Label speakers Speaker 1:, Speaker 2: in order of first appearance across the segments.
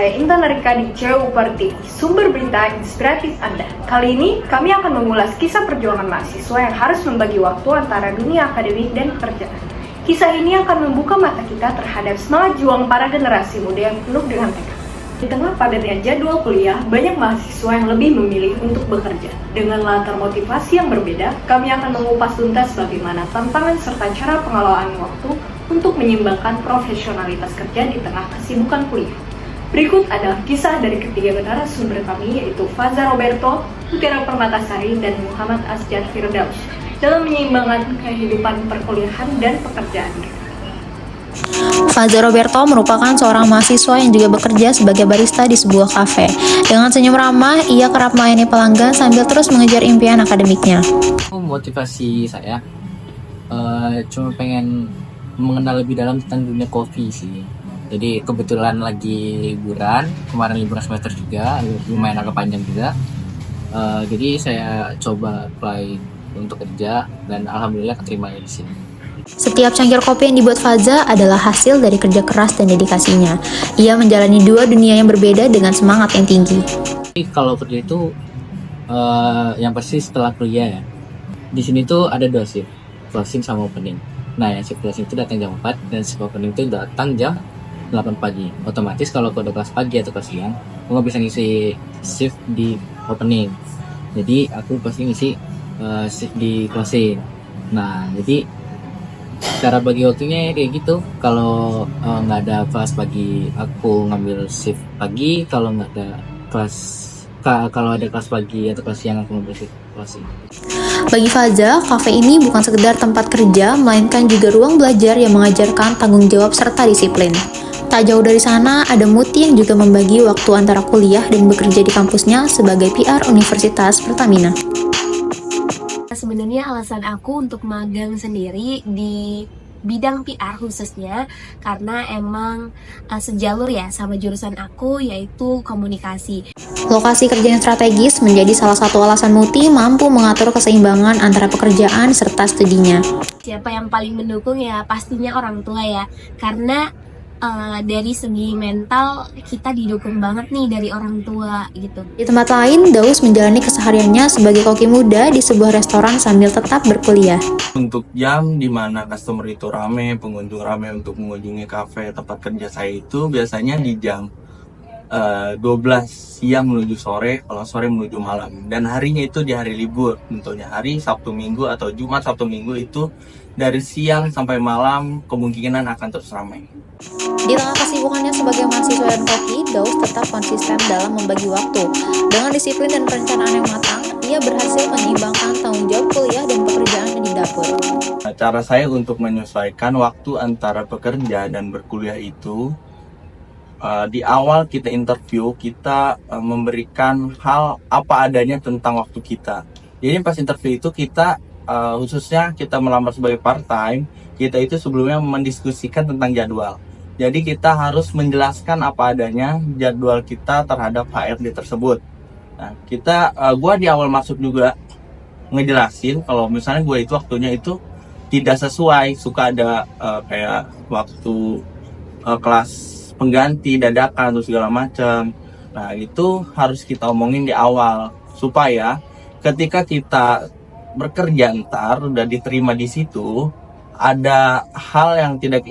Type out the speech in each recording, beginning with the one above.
Speaker 1: saya Intan Arika di CUPR TV, sumber berita inspiratif Anda. Kali ini kami akan mengulas kisah perjuangan mahasiswa yang harus membagi waktu antara dunia akademik dan pekerjaan. Kisah ini akan membuka mata kita terhadap semangat juang para generasi muda yang penuh dengan tekad. Di tengah padatnya jadwal kuliah, banyak mahasiswa yang lebih memilih untuk bekerja. Dengan latar motivasi yang berbeda, kami akan mengupas tuntas bagaimana tantangan serta cara pengelolaan waktu untuk menyeimbangkan profesionalitas kerja di tengah kesibukan kuliah. Berikut adalah kisah dari ketiga narasumber kami, yaitu Faza Roberto, Mutiara Permatasari, dan Muhammad Asjad Firdaus dalam menyeimbangkan kehidupan perkuliahan dan pekerjaan mereka.
Speaker 2: Faza Roberto merupakan seorang mahasiswa yang juga bekerja sebagai barista di sebuah kafe. Dengan senyum ramah, ia kerap melayani pelanggan sambil terus mengejar impian akademiknya.
Speaker 3: Motivasi saya cuma pengen mengenal lebih dalam tentang dunia kopi sih. Jadi kebetulan lagi liburan, kemarin liburan semester juga, lumayan agak panjang juga. Jadi saya coba apply untuk kerja dan alhamdulillah keterima di sini.
Speaker 2: Setiap cangkir kopi yang dibuat Faza adalah hasil dari kerja keras dan dedikasinya. Ia menjalani dua dunia yang berbeda dengan semangat yang tinggi.
Speaker 3: Kalau kerja itu yang pasti setelah kuliah ya. Di sini tuh ada dua shift, closing sama opening. Nah, yang shift closing itu datang jam 4 dan shift opening itu datang jam 8 pagi. Otomatis kalau udah kelas pagi atau kelas siang, aku nggak bisa ngisi shift di opening. Jadi aku pasti ngisi shift di closing. Nah, jadi cara bagi waktunya kayak gitu. Kalau nggak ada kelas pagi, aku ngambil shift pagi. Kalau nggak ada kelas, kalau ada kelas pagi atau kelas siang, aku ngambil shift closing.
Speaker 2: Bagi Faza, kafe ini bukan sekedar tempat kerja, melainkan juga ruang belajar yang mengajarkan tanggung jawab serta disiplin. Tak jauh dari sana, ada Muti yang juga membagi waktu antara kuliah dan bekerja di kampusnya sebagai PR Universitas Pertamina.
Speaker 4: Sebenarnya alasan aku untuk magang sendiri di bidang PR khususnya karena emang sejalur ya sama jurusan aku, yaitu komunikasi.
Speaker 2: Lokasi kerja yang strategis menjadi salah satu alasan Muti mampu mengatur keseimbangan antara pekerjaan serta studinya.
Speaker 4: Siapa yang paling mendukung ya pastinya orang tua ya, karena dari segi mental kita didukung banget nih dari orang tua gitu.
Speaker 2: Di tempat lain, Daus menjalani kesehariannya sebagai koki muda di sebuah restoran sambil tetap berkuliah.
Speaker 5: Untuk jam di mana customer itu rame, pengunjung rame untuk mengunjungi kafe tempat kerja saya itu biasanya di jam 12 siang menuju sore, kalau sore menuju malam. Dan harinya itu di hari libur, tentunya hari Sabtu Minggu atau Jumat Sabtu Minggu itu dari siang sampai malam kemungkinan akan terus ramai.
Speaker 2: Di tengah kesibukannya sebagai mahasiswa dan koki, Daus tetap konsisten dalam membagi waktu. Dengan disiplin dan perencanaan yang matang, ia berhasil menyeimbangkan tanggung jawab kuliah dan pekerjaan di dapur.
Speaker 5: Cara saya untuk menyesuaikan waktu antara bekerja dan berkuliah itu, di awal kita interview, kita memberikan hal apa adanya tentang waktu kita. Jadi pas interview itu kita, khususnya kita melamar sebagai part-time, kita itu sebelumnya mendiskusikan tentang jadwal. Jadi kita harus menjelaskan apa adanya jadwal kita terhadap HRD tersebut. Nah, gua di awal masuk juga ngejelasin kalau misalnya gue itu waktunya itu tidak sesuai, suka ada kayak waktu kelas pengganti dadakan atau segala macam. Nah, itu harus kita omongin di awal supaya ketika kita bekerja ntar udah diterima di situ, ada hal yang tidak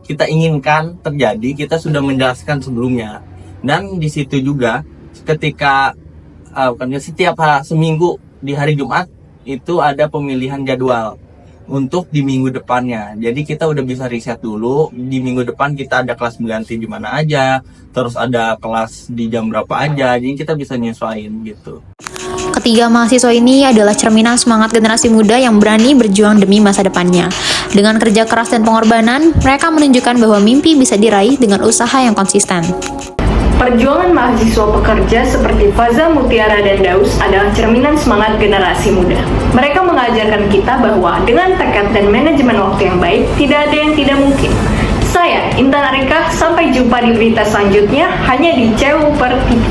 Speaker 5: kita inginkan terjadi, kita sudah menjelaskan sebelumnya. Dan di situ juga ketika setiap seminggu di hari Jumat itu ada pemilihan jadwal untuk di minggu depannya. Jadi kita udah bisa riset dulu, di minggu depan kita ada kelas pengganti di mana aja, terus ada kelas di jam berapa aja, jadi kita bisa nyesuaiin gitu.
Speaker 2: Ketiga mahasiswa ini adalah cerminan semangat generasi muda yang berani berjuang demi masa depannya. Dengan kerja keras dan pengorbanan, mereka menunjukkan bahwa mimpi bisa diraih dengan usaha yang konsisten.
Speaker 1: Perjuangan mahasiswa pekerja seperti Faza, Mutiara, dan Daus adalah cerminan semangat generasi muda. Mereka mengajarkan kita bahwa dengan tekad dan manajemen waktu yang baik, tidak ada yang tidak mungkin. Saya, Intan Arika, sampai jumpa di berita selanjutnya hanya di CUPR TV.